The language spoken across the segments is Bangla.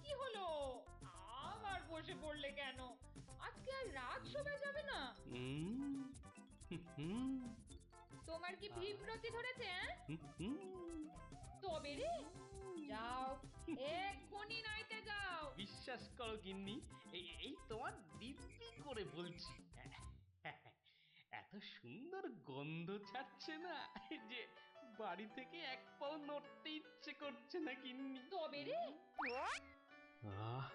কি হলো? আবার বসে পড়লে কেন? আজকে আর রাত শোভা যাবে না? তোমার কি ভীমরতি ধরেছে? তবে রে, যাও এক্ষুনি নাইতে যাও। বিশ্বাস করো গিন্নি, এই তোমার দিব্যি করে বলছি। এত সুন্দর গন্ধ ছাড়ছে না যে বাড়ি থেকে এক পাও নড়তে ইচ্ছে করছে না গিন্নি। তবে রে, আহ,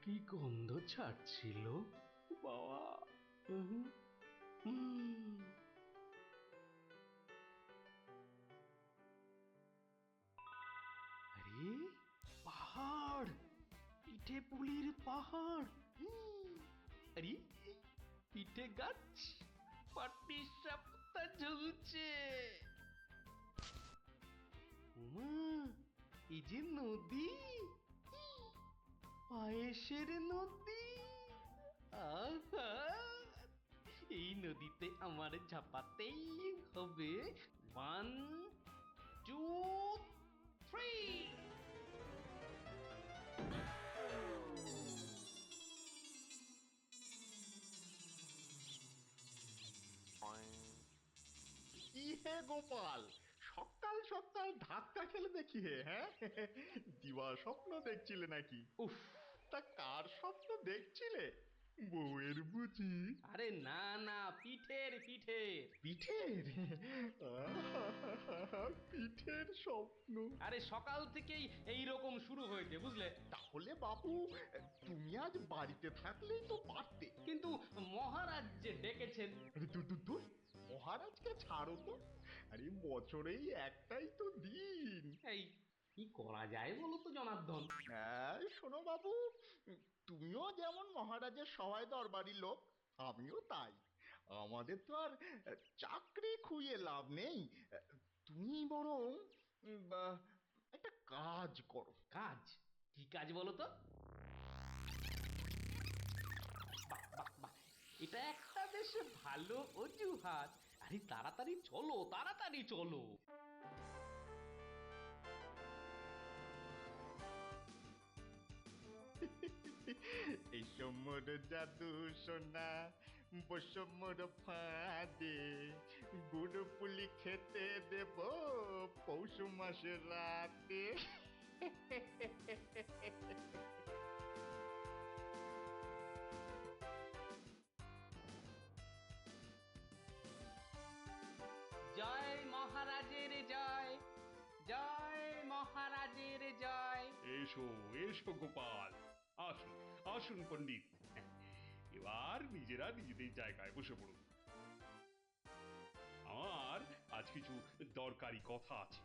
কি গন্ধ ছাড়ছিল বাবা। হুম, হুম। আরে পাহাড়, পিঠে পুলির পাহাড়। আরে পিঠে গাছ, পাটি সাপটা ঝুলছে। উমা, এই যে নদী, পায়েসের নদী। আহা, এই নদীতে আমার ঝাপাতেই হবে। 1, 2, 3। কি হে গোপাল, সকাল সকাল ধাক্কা খেলে দেখি হে, হ্যাঁ? দিবা স্বপ্ন দেখছিলে নাকি? উফ, তা কার স্বপ্ন দেখছিলে? বউয়ের বুঝি? আরে না না, পিঠের পিঠের। পিঠের? পিঠের স্বপ্ন? আরে সকাল থেকেই এই রকম শুরু হয়েছে বুঝলে। তাহলে বাবু, তুমি আজ বাড়িতে থাকলেই তো পারতে। কিন্তু মহারাজ যে ডেকেছেন। আরে দূর দূর দূর, মহারাজকে ছাড়ো তো। আরে বছরেই একটাই তো দিন। এই কি করা যায় বলো তো জনার্দন? হ্যাঁ শোনো বাবু, তুমিও যেমন মহারাজের সহায় দরবারি লোক, আমিও তাই। আমাদের তো আর চাকরি খুইয়ে লাভ নেই। তুমি বরং একটা কাজ করো। কাজ? কি কাজ বলো তো? বাহ বাহ বাহ, এটা একটা বেশ ভালো অজুহাত। আরে তাড়াতাড়ি চলো, তাড়াতাড়ি চলো। এই সমর জাদু সোনা, বসমর ফাঁদে, গুড় পুলি খেতে দেব পৌষ মাসের রাতে। জয় মহারাজের জয়, জয় মহারাজের জয়। এসো এসো গোপাল, আসুন আসুন পণ্ডিত। এবার নিজেরা নিজেদের জায়গায় বসে পড়ুন। আমার আজ কিছু দরকারি কথা আছে।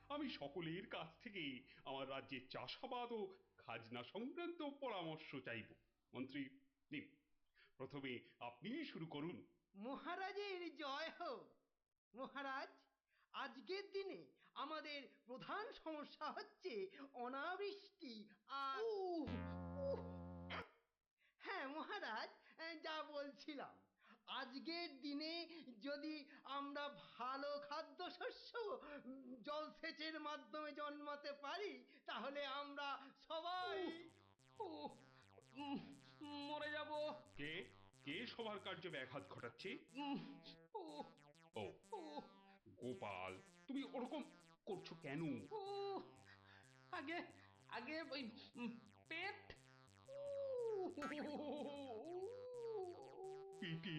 আমি সকলের কাছ থেকে আমার রাজ্যের চাষাবাদ ও খাজনা সংক্রান্ত পরামর্শ চাইব। মন্ত্রী, নিন, প্রথমে আপনি শুরু করুন। মহারাজের জয় হোক। মহারাজ, আজকের দিনে আমাদের প্রধান সমস্যা হচ্ছে অনাবৃষ্টি আর আহ! হ্যাঁ মহারাজ, যা বলছিলাম, আজকের দিনে যদি আমরা ভালো খাদ্যশস্য জলসেচের মাধ্যমে জন্মাতে পারি, তাহলে আমরা সবাই ও, উম, মরে যাব। কে কে সবার কার্য ব্যাঘাত ঘটাচ্ছে? উম, ও, ও ও, গোপাল, তুমি ওরকম করছো কেন? ও, আগে আগে ওই পেট। পেটে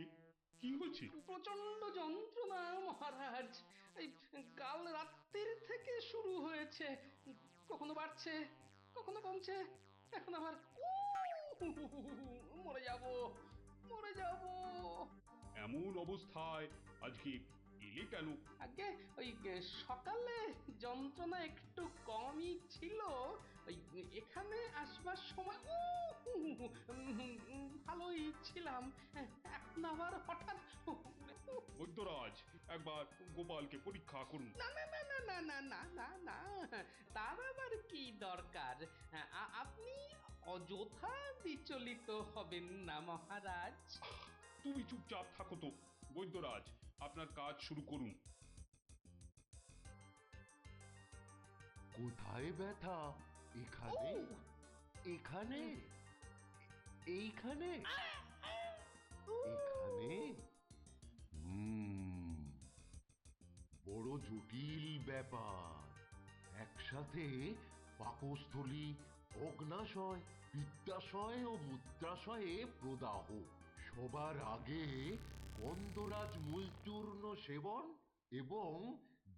কি হচ্ছে? প্রচন্ড যন্ত্রণা মহারাজ। এই কাল রাত্রির থেকে শুরু হয়েছে, কখনো বাড়ছে কখনো কমছে, এখন আবার মরে যাব, মরে যাব। এমন অবস্থায় আজকে এলে কেন? আগে ওই সকালে যন্ত্রণা একটু কমই ছিল, ওই এখানে আসবার সময় ভালোই ছিলাম, এখন আবার হঠাৎ। বৈদ্যরাজ, একবার গোপালকে পরীক্ষা করুন। না না না না না না না না না, তার আবার কি দরকার? আপনি অযথা বিচলিত হবেন না মহারাজ। তুমি চুপচাপ থাকো তো। বৈদ্যরাজ, আপনার কাজ শুরু করুন। কোথায় ব্যথা? এখানে? এখানে? এইখানে? এখানে? বড় জটিল ব্যাপার। একসাথে পাকস্থলী, অগ্নাশয়, পিত্তাশয় ও মূত্রাশয়ে প্রদাহ। সবার আগে গন্ধরাজ মূলচূর্ণ সেবন এবং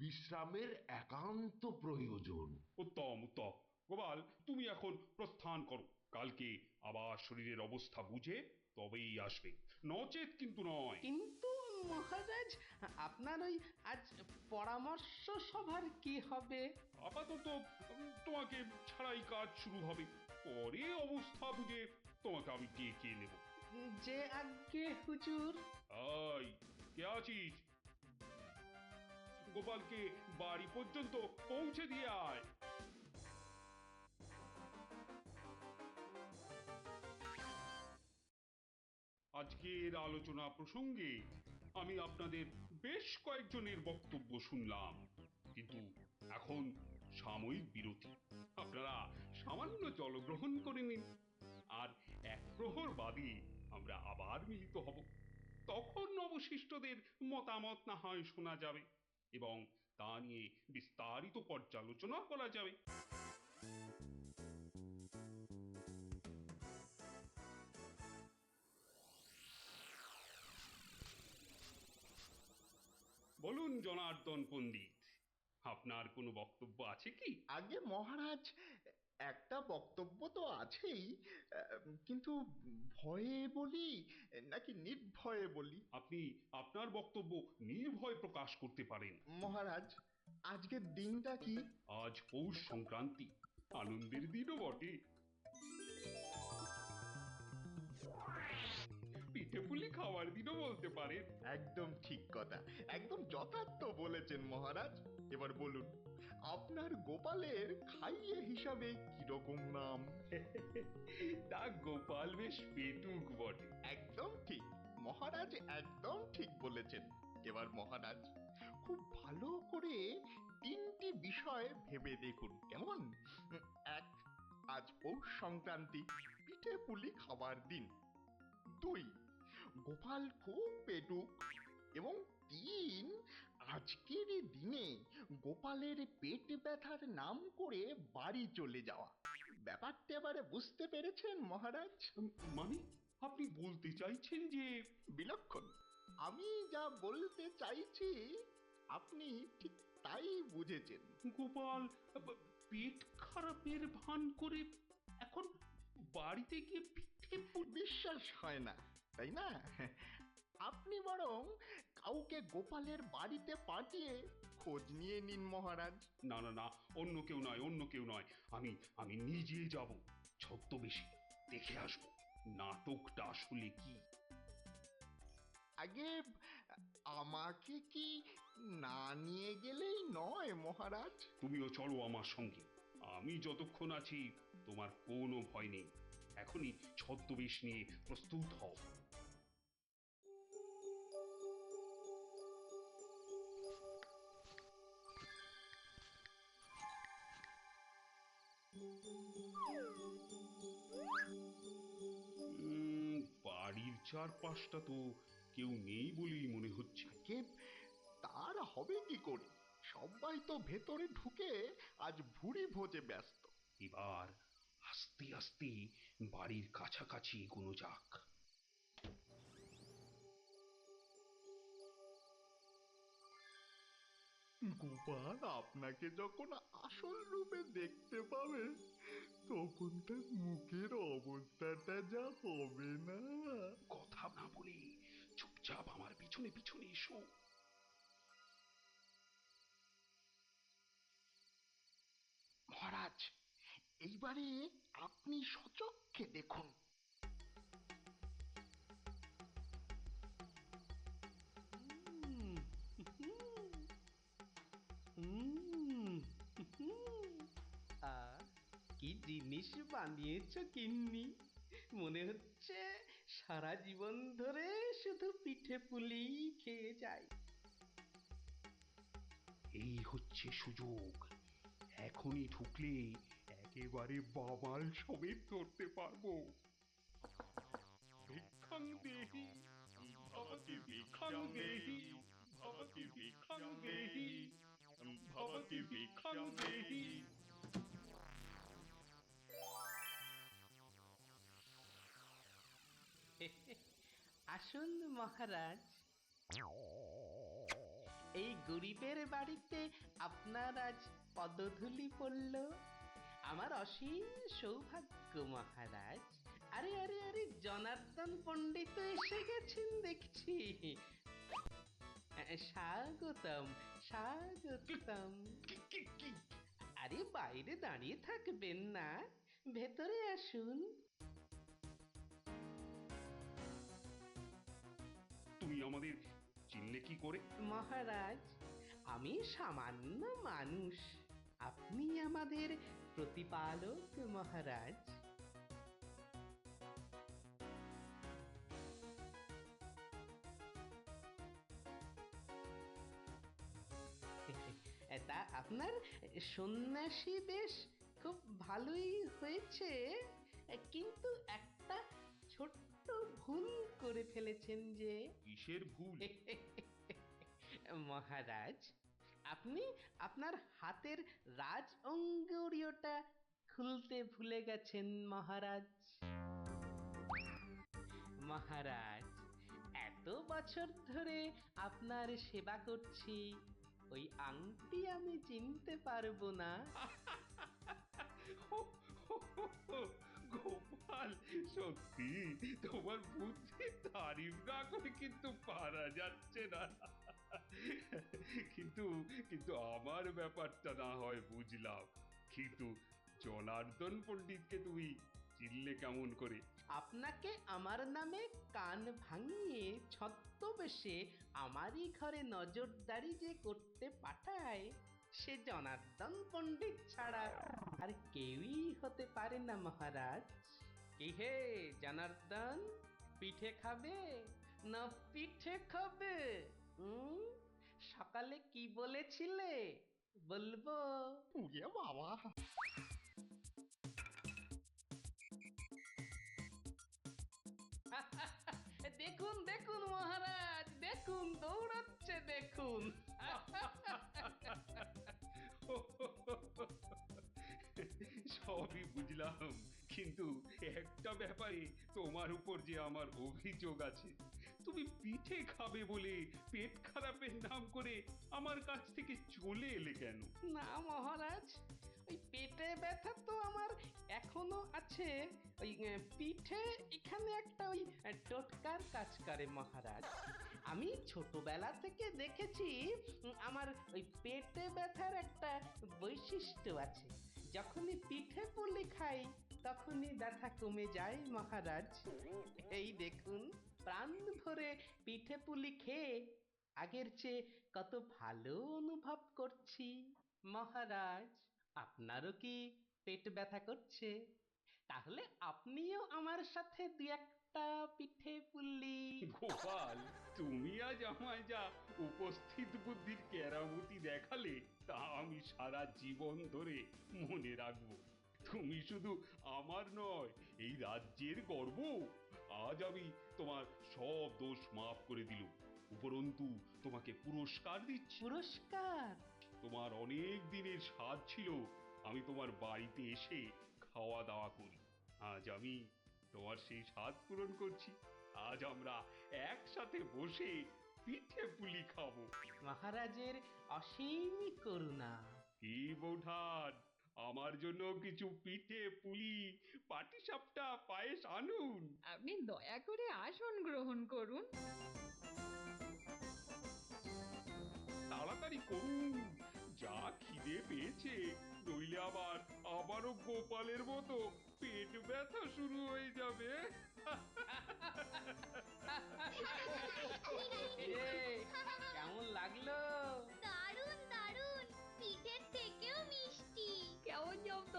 বিশ্রামের একান্ত প্রয়োজন। উত্তম উত্তম। গোপাল, তুমি এখন প্রস্থান করো। কালকে আবার শরীরের অবস্থা বুঝে তবেই আসবে, নচেত কিন্তু নয়। কিন্তু মহারাজ, আপনার ওই আজ পরামর্শ সভার কি হবে? আপাতত তোমাকে ছাড়াই কাজ শুরু হবে, পরে অবস্থা বুঝে তোমাকে আমি ডেকে নেব। যে আজ্ঞে হুজুর। আই, কে আছিস? গোপালকে বাড়ি পর্যন্ত পৌঁছে দিয়ে আয়। আজকের আলোচনা প্রসঙ্গে আমি আপনাদের বেশ কয়েকজনের বক্তব্য শুনলাম, কিন্তু এখন সাময়িক বিরতি। আপনারা সামান্য জলগ্রহণ করে নিন, আর এক প্রহর বাদে আমরা আবার মিলিত হব। তখন অবশিষ্টদের মতামত না হয় শোনা যাবে এবং তা নিয়ে বিস্তারিত পর্যালোচনা করা যাবে। বলুন জনার্দন পণ্ডিত, আপনার কোনো বক্তব্য আছে কি? আগে মহারাজ, একটা বক্তব্য তো আছেই, কিন্তু ভয়ে বলি নাকি নির্ভয়ে বলি? আপনি আপনার বক্তব্য নির্ভয় প্রকাশ করতে পারেন। মহারাজ, আজকের দিনটা কি? আজ পৌষ সংক্রান্তি, আনন্দের দিনও বটে। পিঠে পুলি খাওয়ার দিনও বলতে পারেন। একদম ঠিক কথা, একদম যথার্থ বলেছেন মহারাজ। এবার বলুন, আপনার গোপালের খাইয়ে হিসাবে কিরকম নাম? তা গোপাল বেশ পেটুক বটে। একদম ঠিক মহারাজ, একদম ঠিক বলেছেন। এবার মহারাজ, খুব ভালো করে তিনটি বিষয় ভেবে দেখুন, কেমন? এক, আজ পৌষ সংক্রান্তি, পিঠে পুলি খাবার দিন। দুই, গোপাল খুব পেটুক। এবং তিন, আজকের এই দিনে গোপালের পেট ব্যথার নাম করে বাড়ি চলে যাওয়া। ব্যাপারটা এবারে বুঝতে পেরেছেন মহারাজ? মানে আপনি বলতে চাইছেন যে বিলক্ষণ। আমি যা বলতে চাইছি আপনি ঠিক তাই বুঝেছেন। গোপাল পেট খারাপের ভান করে এখন বাড়িতে গিয়ে পিঠে পুলি? বিশ্বাস হয় না, তাই না? আপনি বরং কাউকে গোপালের বাড়িতে পাঠিয়ে খোঁজ নিয়ে নিন মহারাজ। না না না, অন্য কেউ নয়, অন্য কেউ নয়, আমি আমি নিজে যাব, ছদ্মবেশে দেখে আসবো নাটকটা আসলে কি। আগে আমাকে কি না নিয়ে গেলেই নয় মহারাজ? তুমিও চলো আমার সঙ্গে। আমি যতক্ষণ আছি তোমার কোনো ভয় নেই। এখনই ছদ্মবেশ নিয়ে প্রস্তুত হও। বাড়ির চারপাশটা তো কেউ নেই বলেই মনে হচ্ছে। কে, তার হবে কি করে? সবাই তো ভেতরে ঢুকে আজ ভুরি ভোজে ব্যস্ত। এবার আস্তে আস্তে বাড়ির কাছাকাছি এগোনো যাক। গোপাল আপনাকে যখন আসল রূপে দেখতে পাবে, তখন তার মুখের অবস্থাটা যা হবে না। কথা না বলে চুপচাপ আমার পিছনে পিছনে এসো। মহারাজ, এইবারে আপনি সচক্ষে দেখুন। কি জিনিস বানিয়েছো গিন্নি! মনে হচ্ছে সারা জীবন ধরে শুধু পিঠে পুলি খেয়ে যাই। এই হচ্ছে সুযোগ, এখনই ঢুকলে একেবারে বাবাল সমেত ধরতে পারবো। ভিক্ষাং দেহি ভবতি ভিক্ষাং দেহি ভবতি ভিক্ষাং দেহি ভবতি ভিক্ষাং দেহি। আসুন মহারাজ, এই গরিবের বাড়িতে আপনার আজ পদধূলি পড়ল, আমার অসীম সৌভাগ্য মহারাজ। আরে আরে আরে, জনার্দন পণ্ডিত এসে গেছেন দেখছি। স্বাগতম স্বাগতম। আরে বাইরে দাঁড়িয়ে থাকবেন না, ভেতরে আসুন। তুমি আমাদের চিনলে কি করে? মহারাজ, আমি সামান্য মানুষ, আপনি আমাদের প্রতিপালক মহারাজ। তা আপনার সন্ন্যাসী বেশ খুব ভালোই হয়েছে, কিন্তু একটা ছোট্ট ভুল করে ফেলেছেন যে। কিসের ভুল? মহারাজ, আপনি আপনার হাতের রাজ অঙ্গুরীয়টা খুলতে ভুলে গেছেন মহারাজ। মহারাজ, এত বছর ধরে আপনার সেবা করছি, ওই আংটি আমি চিনতে পারবো না? গোপাল, সত্যি তোমার বুদ্ধি তারিফ না করে কিন্তু পারা যাচ্ছে না। কিন্তু কিন্তু আমার ব্যাপারটা না হয় বুঝলাম, কিন্তু জনার্দন পণ্ডিতকে তুমি চিনলে কেমন করে? আপনাকে আমার নামে কান ভাঙিয়ে ছদ্মবেশে আমারই ঘরে নজরদারি যে করতে পাঠায়, সে জনার্দন পণ্ডিত ছাড়া আর কেউই হতে পারে না মহারাজ। কি হে জনার্দন, পিঠে খাবে না পিঠে খাবে? সকালে কি বলেছিলে বলবো? ওরে বাবা! দেখুন দেখুন মহারাজ, দেখুন দৌড়াচ্ছে দেখুন। সবই বুঝলাম, কিন্তু একটা ব্যাপারে তোমার উপর যে আমার অভিযোগ আছে। তুমি পিঠে খাবে বলে পেট খারাপের নাম করে আমার কাছ থেকে চলে এলে কেন? না মহারাজ, ওই পেটে ব্যথা তো আমার এখনো আছে। ওই পিঠে এখানে একটা ওই টোটকার কাজ করে মহারাজ। আমি ছোটবেলা থেকে দেখেছি আমার ওই পেটে ব্যথার একটা বৈশিষ্ট্য আছে। যখনই পিঠে পুলি খাই তখনই ব্যথা কমে যায় মহারাজ। এই দেখুন, প্রাণ ভরে পিঠে পুলি খেয়ে আগের চেয়ে কত ভালো অনুভব করছি মহারাজ। আপনারও কি পেট ব্যথা করছে? তাহলে আপনিও আমার সাথে দু একটা পিঠে পুলি। গোপাল, তুমি আজ আমায় যা উপস্থিত বুদ্ধির কেরামতি দেখালে, তা আমি সারা জীবন ধরে মনে রাখবো। তুমি শুধু আমার নয়, এই রাজ্যের গর্ব। আজ আমি তোমার সব দোষ মাফ করে দিলুম, উপরন্তু তোমাকে পুরস্কার দিচ্ছি। পুরস্কার? তোমার অনেক দিনের স্বাদ ছিল আমি তোমার বাড়িতে এসে খাওয়া দাওয়া করি। আজ আমি তোমার সেই স্বাদ পূরণ করছি। আজ আমরা একসাথে বসে পিঠে পুলি খাবো। মহারাজের অসীম করুণা। কি বৌঠান, আমার জন্য কিছু পিঠে পুলি পাটিসাপটা পায়েস আনুন। আপনি দয়া করে আসন গ্রহণ করুন। তাড়াতাড়ি করুন, যা খিদে পেয়েছে, নইলে আবারও গোপালের মতো পেট ব্যথা শুরু হয়ে যাবে। এই, কেমন লাগলো? দারুণ দারুণ, পিঠের থেকেও মিষ্টি। কেমন জব্দ?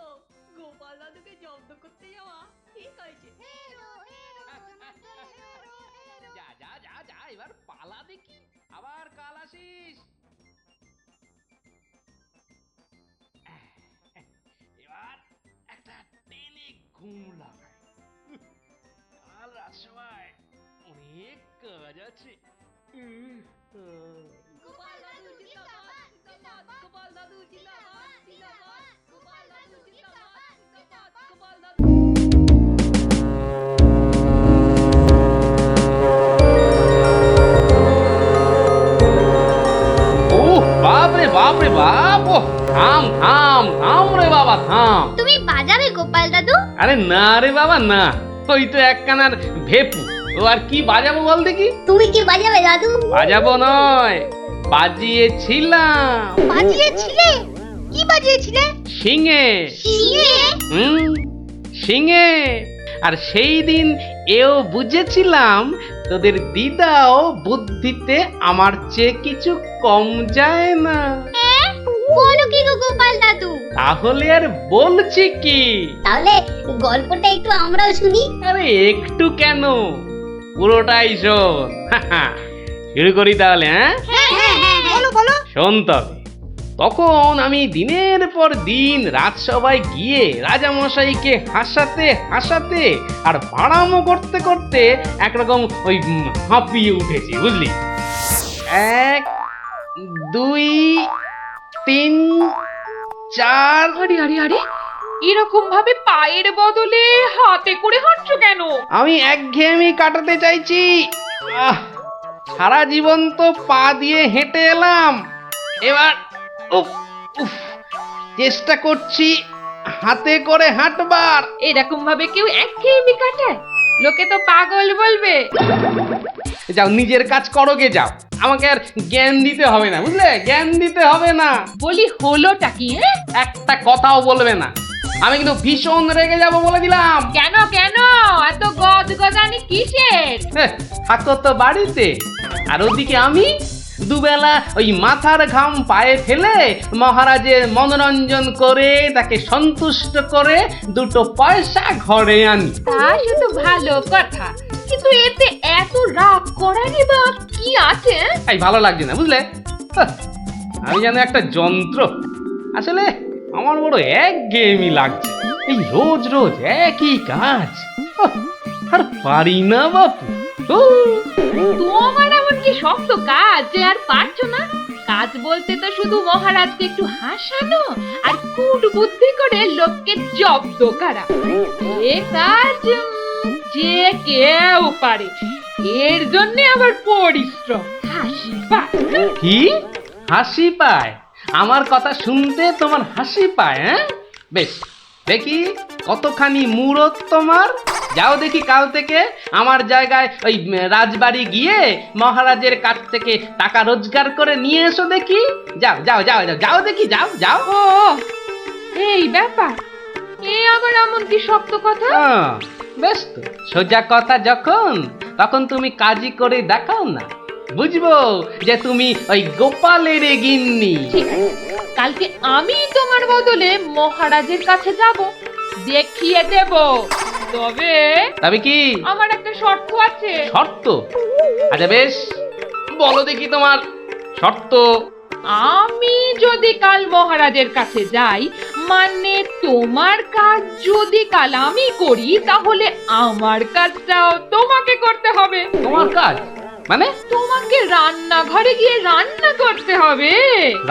গোপাল দাদুকে জব্দ করতে যাওয়া ঠিক হয়েছে। যা যা যা যা, এবার পালা দেখি, আবার কাল আসিস। ঘুম লাগায়। কাল রাজসভায় অনেক কাজ আছে। গোপাল দাদু জিন্দাবাদ জিন্দাবাদ গোপাল দাদু জিন্দাবাদ জিন্দাবাদ গোপাল দাদু জিন্দাবাদ জিন্দাবাদ গোপাল দাদু ওহ বাপ রে বাপ রে বাপ! ওহ, থাম থাম থাম রে বাবা থাম! তুমি বাজাবে গোপাল দাদু? আরে না রে বাবা না, ওই তো একখানার ভেপু। ও আর কি বাজাবো বল দেখি? তুমি কি বাজাবে দাদু? বাজাবো নয়, বাজিয়েছিলাম। বাজিয়েছিলে? কি বাজিয়েছিলে? শিঙে। শিঙে? শিঙে। আর সেই দিন এও বুঝেছিলাম তোদের দিদাও বুদ্ধিতে আমার চেয়ে কিছু কম যায় না। বলো কি গো গোপাল দাদু? তাহলে আর বলছি কি? তাহলে গল্পটা একটু আমরাও শুনি। আরে একটু কেন, পুরোটাই শোন। শুরু করি তাহলে, হ্যাঁ? বলো বলো। শোন তবে। তখন আমি দিনের পর দিন রাজসভায় গিয়ে রাজামশাইকে হাসাতে হাসাতে আর বাড়ামো করতে করতে একরকম ওই হাঁপিয়ে উঠেছি, বুঝলি? 1 2 3 4। আরে আরে আরে, এরকম ভাবে পায়ের বদলে হাতে করে হাঁটছো কেন? আমি একঘেয়েমি কাটাতে চাইছি। সারা জীবন তো পা দিয়ে হেঁটে এলাম, এবার উফ উফ চেষ্টা করছি হাতে করে হাঁটবার। এরকম ভাবে কেউ একঘেয়েমি কাটায়? লোকে তো পাগল বলবে। যাও নিজের কাজ করো গে, যাও। আমাকে আর জ্ঞান দিতে হবে না, বুঝলে? জ্ঞান দিতে হবে না। বলি হলোটা কি? একটা কথাও বলবে না, আমি কিন্তু ভীষণ রেগে যাব বলে দিলাম। কেন কেন এত গদগদানি কিসের? থাকো তো বাড়িতে, আর ওদিকে আমি দুবেলা ওই মাথার ঘাম পায়ে ফেলে মহারাজের মনোরঞ্জন করে তাকে সন্তুষ্ট করে 2 পয়সা ঘরে আনি। তা শুধু ভালো কথা, কিন্তু এতে এত রাগ করারই বা কি আছে? এই ভালো লাগছে না, বুঝলে? আমি যেন একটা যন্ত্র। আসলে আমার বড় একঘেয়েমি লাগছে, এই রোজ রোজ একই কাজ। আর পারি না বাপু। তোমার এমন কি শক্ত কাজ যে আর পারছো না? কাজ বলতে তো শুধু মহারাজকে একটু হাসানো আর কুট বুদ্ধি করে লোককে জব্দ করা। এ কাজ যে কেউ পারে, এর জন্য আবার পরিশ্রম। হাসি পায়। কি হাসি পায়? আমার কথা শুনতে তোমার হাসি পায়? হ্যাঁ, বেশ দেখি কতখানি মুরত তোমার। যাও দেখি কাল থেকে আমার জায়গায় ওই রাজবাড়ি গিয়ে মহারাজের কাছ থেকে টাকা রোজগার করে নিয়ে এসো দেখি। যাও যাও যাও যাও যাও দেখি, যাও যাও। ও এই ব্যাপার, এ আবার এমন কি শক্ত কথা? বেশ তো, সোজা কথা যখন তখন তুমি কাজই করে দেখাও না, বুঝবো যে তুমি ওই গোপালের গিন্নি। ঠিক আছে, কালকে আমি তোমার বদলে মহারাজের কাছে যাব, দেখিয়ে দেব। তবে কি আমার একটা শর্ত আছে। শর্ত? আচ্ছা বেশ, বলো দেখি তোমার শর্ত। আমি যদি কাল মহারাজের কাছে যাই, মানে তোমার কাজ যদি কাল আমি করি, তাহলে আমার কাজটাও তোমাকে করতে হবে। তোমার কাজ মানে? তোমাকে রান্নাঘরে গিয়ে রান্না করতে হবে।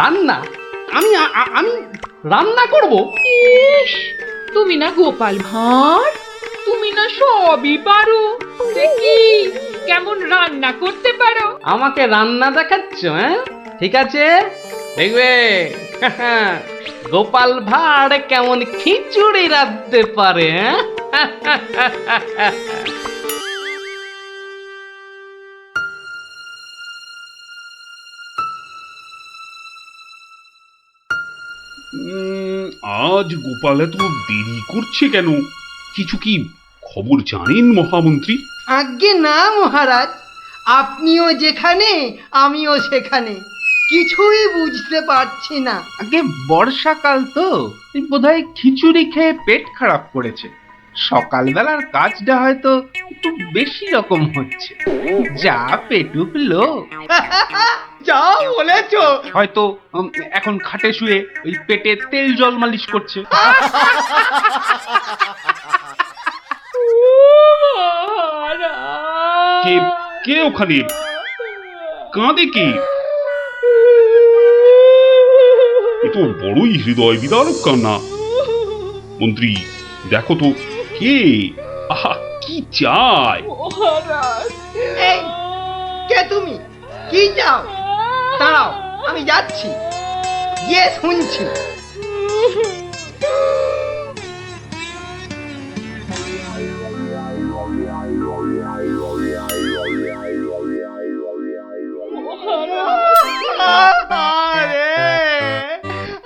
রান্না? আমি আমি রান্না করব? ইস, তুমি না গোপাল ভাঁড়, তুমি না সবই পারো। দেখি কেমন রান্না করতে পারো। আমাকে রান্না দেখাচ্ছ? হ্যাঁ, ঠিক আছে, দেখবে গোপাল ভাঁড় কেমন খিচুড়ি রাঁধতে পারে। আজ গোপাল এত দেরি করছে কেন? কিছু কি খবর জানেন মহামন্ত্রী? আজ্ঞে না মহারাজ, আপনিও যেখানে আমিও সেখানে, কিছুই বুঝতে পারছি না। আগে বর্ষাকাল তো, বোধহয় খিচুড়ি খেয়ে পেট খারাপ করেছে। সকালবেলার কাজটা হয়তো একটু বেশি রকম হচ্ছে, যা পেটুক লোক। যা বলেছো। হয়তো এখন খাটে শুয়ে ওই পেটে তেল জল মালিশ করছে। কে কে ওখানে কাঁদে কে? এ তো বড়ই হৃদয় বিদারক কান্না। মন্ত্রী দেখো তো কে, আহা কি চায়? মহারাজ এই কে তুমি, কি চাও? দাঁড়াও, আমি যাচ্ছি, গিয়ে শুনছি।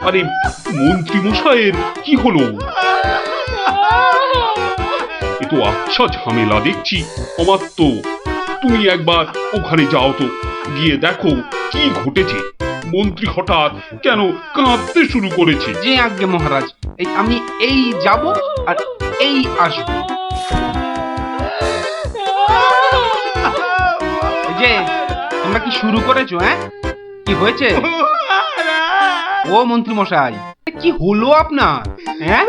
আরে মন্ত্রী মশাইয়ের কি হলো? এ তো আচ্ছা ঝামেলা দেখছি। অমাত্য, তুমি একবার ওখানে যাও তো, গিয়ে দেখো কি ঘটেছে। মন্ত্রী হঠাৎ কেন কাঁদতে শুরু করেছে? যে আজ্ঞে মহারাজ, এই আমি এই যাব আর এই আসবো। এই যে তোমরা কি শুরু করেছো? হ্যাঁ, কি হয়েছে? ও মন্ত্রী মশাই, কি হলো আপনার? হ্যাঁ,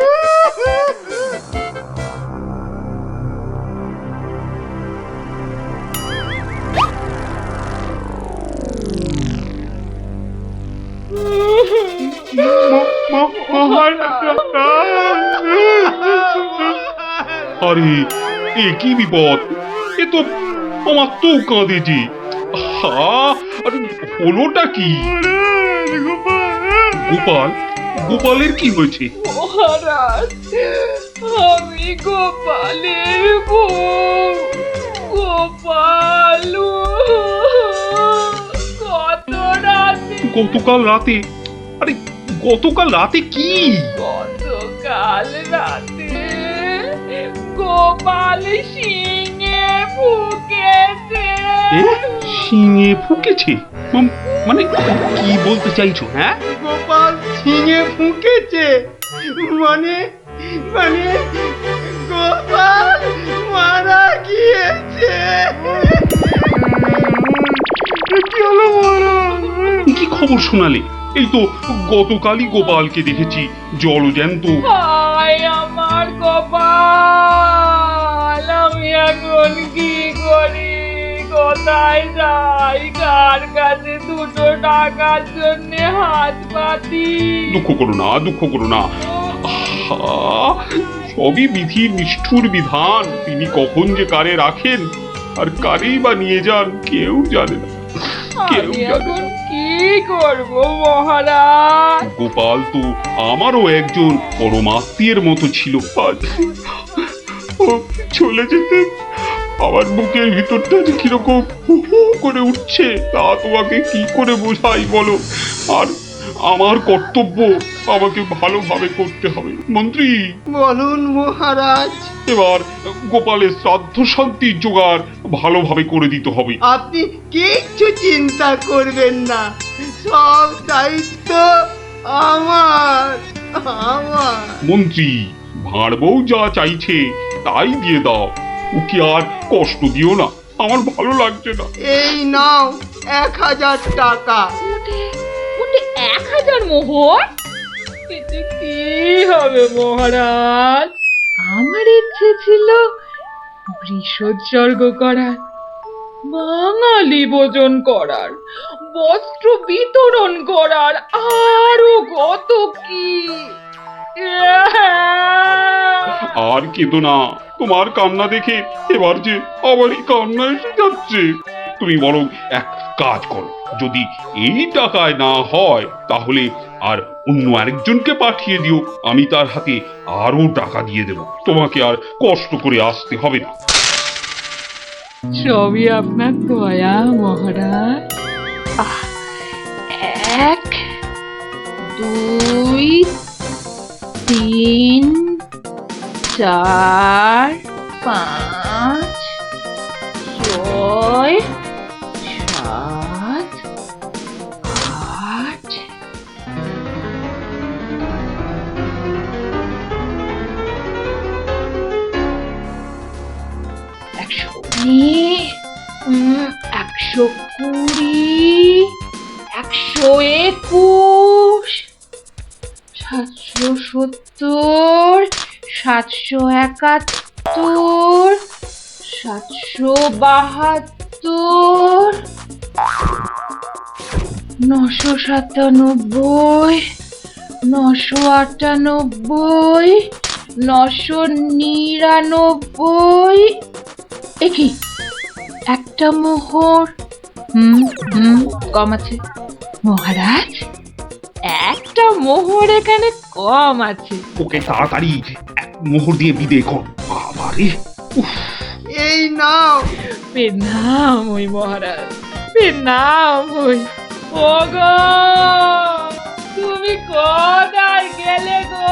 আরে এ কি বিপদ! এ তো আমার তো কাঁদে যে। আরে হলোটা কি? গোপাল, গোপালের কি হয়েছে? মহারাজ, আমি গোপালের বউ। গোপাল কত রাতে, গতকাল রাতে? আরে গতকাল রাতে কি? গতকাল রাতে গোপাল শিঙে ফুকেছে। এ শিঙে ফুকেছে? মানে কি বলতে চাইছো? হ্যাঁ, গোপাল ছিঙে ফুঁকেছে মানে মানে গোপাল মারা গিয়েছে। কি খবর শোনালে? এই তো গতকালই গোপালকে দেখেছি জলজ্যান্ত। হায় আমার কপাল, আমি এখন কি করি? কোথায় যাই? কার কাছে দুটো টাকার জন্য হাত পাতি? দুঃখ করো না, দুঃখ করো না। আহা, সবই বিধির নিষ্ঠুর বিধান। তিনি কখন যে কারে রাখেন আর কারেই বা নিয়ে যান কেউ জানে না, কেউ আমি জানে এখন না। কি করব মহারাজ? গোপাল তো আমারও একজন পরমাত্মীয়ের মতো ছিল। আজ ও চলে যেতে আমার বুকের ভিতরটা যে কিরকম হু হু করে উঠছে তা তোমাকে কি করে বোঝাই বলো। আর আমার কর্তব্য আমাকে ভালোভাবে করতে হবে। মন্ত্রী, বলুন মহারাজ। এবার গোপালের শ্রাদ্ধ শান্তির জোগাড় ভালোভাবে করে দিতে হবে। আপনি কিচ্ছু চিন্তা করবেন না, সব দায়িত্ব আমার আমার। মন্ত্রী, ভাঁড় বউ যা চাইছে তাই দিয়ে দাও, ওকে আর কষ্ট দিও না, আমার ভালো লাগছে না। এই নাও 1000 টাকা। ওটে 1000 মোহর? এতে কি হবে মহারাজ? আমার ইচ্ছে ছিল বৃষোৎসর্গ করার, বাঙালি ভোজন করার, বস্ত্র বিতরণ করার, আরো কত কি। আর কেঁদো না, তোমার কান্না দেখে এবার যে আমারই কান্না এসে যাচ্ছে। তুমি বরং এক কাজ করো, যদি এই টাকায় না হয় তাহলে আর অন্য আরেকজনকে পাঠিয়ে দিও, আমি তার হাতে আরো টাকা দিয়ে দেব, তোমাকে আর কষ্ট করে আসতে হবে না। সবই আপনার দয়া মহারাজ। 1 2 3 4 5 6 7 8 120 121 770 771 772, 997, 998, 999। একি একটা মোহর, কম আছে মহারাজ, একটা মোহর এখানে কম আছে। ওকে তাড়াতাড়ি এক মোহর দিয়ে বিদে কর। বাবারে, এই নাও। প্রণাম ওই মহারাজ, প্রণাম ওই। ওগো, তুমি কোথায় গেলে গো?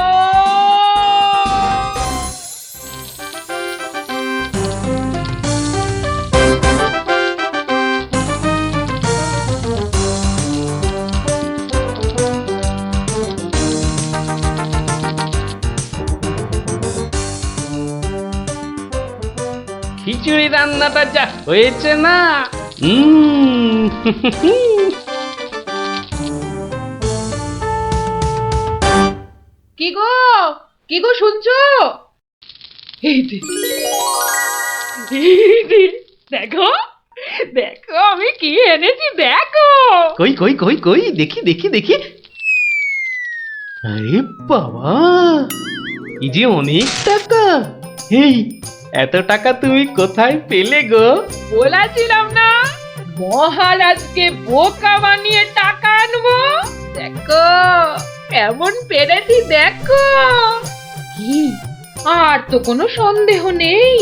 খিচুড়ি রান্নাটা যা হয়েছে না, কি গো, কি গো শুনছো? এই যে, দেখো দেখো আমি কি এনেছি, দেখো। কই কই কই কই, দেখি দেখি দেখি। আরে বাবা, এই যে অনেক টাকা। এই এত টাকা তুমি কোথায় পেলে গো? বলেছিলাম না মহারাজকে বোকা বানিয়ে টাকা আনবো। দেখো এমন পেরেছি, দেখো। কি আর তো কোনো সন্দেহ নেই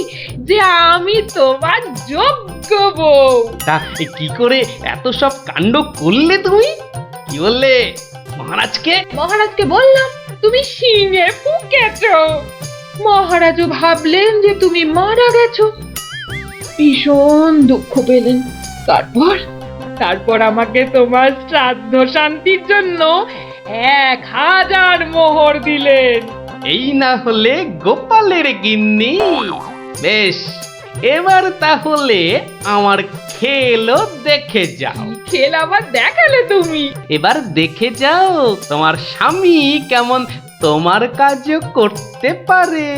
যে আমি তোমার যোগ্য বউ। তা কি করে এত সব কাণ্ড করলে তুমি? কি বললে মহারাজকে? মহারাজকে বললাম তুমি শিঙে ফুকেছো। মহারাজও ভাবলেন যে তুমি মারা গেছো, ভীষণ দুঃখ পেলেন। তারপর আমাকে তোমার শ্রাদ্ধ শান্তির জন্য 1000 মোহর দিলেন। এই না হলে গোপালের গিন্নি। বেশ, এবার তাহলে আমার খেলও দেখে যাও। খেল আবার দেখালে তুমি? এবার দেখে যাও তোমার স্বামী কেমন তোমার কাজও করতে পারে।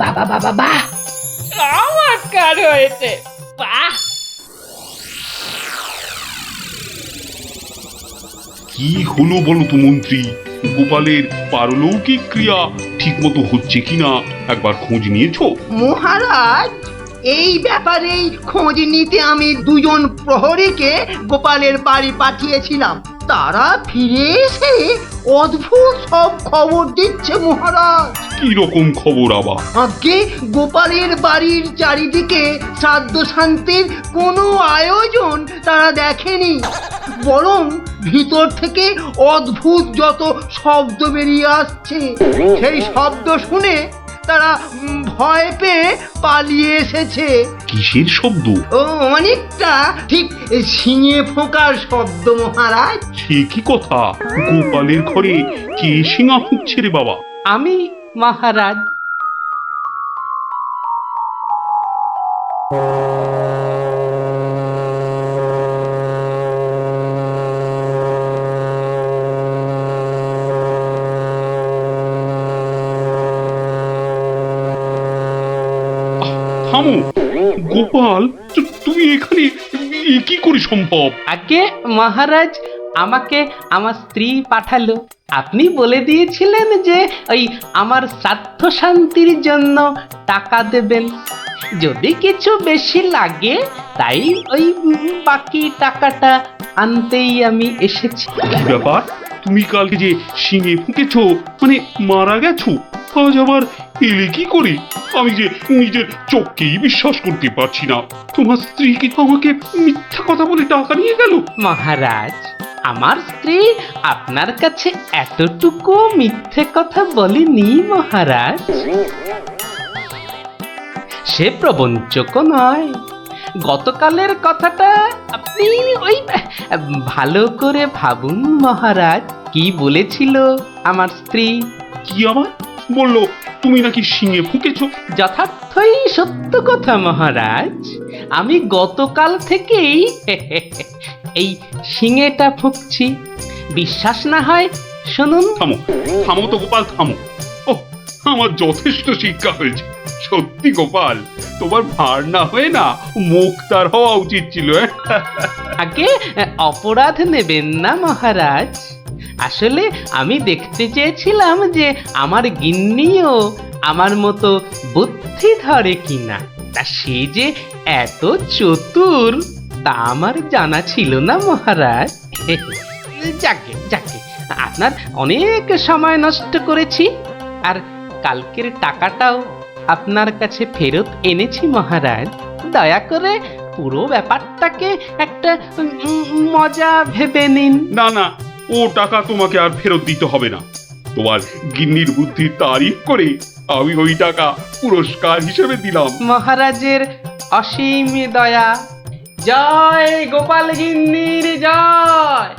বাবা বাবা বাহ, চমৎকার হয়েছে, বাহ। কি হলো বলো তো মন্ত্রী? গোপালের পারলৌকিক ক্রিয়া ঠিক মতো হচ্ছে কিনা একবার খোঁজ নিয়েছো? মহারাজ, এই ব্যাপারেই খোঁজ নিতে আমি 2জন প্রহরীকে গোপালের বাড়ি পাঠিয়েছিলাম। তারা ফিরে এসে অদ্ভুত সব খবর দিচ্ছে মহারাজ। কি রকম খবর আবার? আগে গোপালের বাড়ির চারিদিকে শ্রাদ্ধ শান্তির কোনো আয়োজন তারা দেখেনি, বরং ভিতর থেকে অদ্ভুত যত শব্দ বেরিয়ে আসছে, সেই শব্দ শুনে তারা ভয় পেয়ে পালিয়ে এসেছে। কিসের শব্দ? ও অনেকটা ঠিক শিঙে ফোঁকার শব্দ মহারাজ। সে কি কথা? গোপালের ঘরে কে শিঙা ফুঁকছে রে বাবা? আমি মহারাজ। থামো গোপাল, তুমি এখানে কি করে সম্ভব? আগে মহারাজ আমাকে আমার স্ত্রী পাঠালো। আপনি বলে দিয়েছিলেন যে ওই আমার শ্রাদ্ধ শান্তির জন্য টাকা দেবেন, যদি কিছু বেশি লাগে তাই ওই বাকি টাকাটা আনতেই আমি এসেছি। কি ব্যাপার? তুমি কালকে যে শিঙে ফুঁকেছো, মানে মারা গেছো, আজ আবার এলে কি করে? আমি যে নিজের চোখকেই বিশ্বাস করতে পারছি না। তোমার স্ত্রীকে আমাকে মিথ্যা কথা বলে টাকা নিয়ে গেল? মহারাজ, আমার স্ত্রী আপনার কাছে এতটুকু মিথ্যে কথা বলেনি মহারাজ। সে প্রবঞ্চক নয়। গতকালের কথাটা আপনি ওই ভালো করে ভাবুন মহারাজ। কি বলেছিল আমার স্ত্রী? কি আবার বললো? তুমি নাকি শিঙে ফুঁকেছো? যথার্থই সত্য কথা মহারাজ। আমি গতকাল থেকেই এই শিঙেটা ফুঁকছি। বিশ্বাস না হয় শুনুন। থামো থামো তো গোপাল, থামো। ও, আমার যথেষ্ট শিক্ষা হয়েছে। সত্যি গোপাল, তোমার ভার না হয়ে না মুখ তার হওয়া উচিত ছিল। আগে অপরাধ নেবেন না মহারাজ। আসলে আমি দেখতে চেয়েছিলাম যে আমার গিন্নিও আমার মতো বুদ্ধি ধরে কিনা। তা সে যে এত চতুর তা আমার জানা ছিল না মহারাজ। যাকে যাকে, আপনার অনেক সময় নষ্ট করেছি, আর কালকের টাকাটাও আপনার কাছে ফেরত এনেছি মহারাজ। দয়া করে পুরো ব্যাপারটাকে একটা মজা ভেবে নিন। না না, ও টাকা তোমাকে আর ফেরত দিতে হবে না। তোমার গিন্নির বুদ্ধির তারিফ করে আমি ওই টাকা পুরস্কার হিসেবে দিলাম। মহারাজের অসীম দয়া। জয় গোপাল গিন্নির জয়।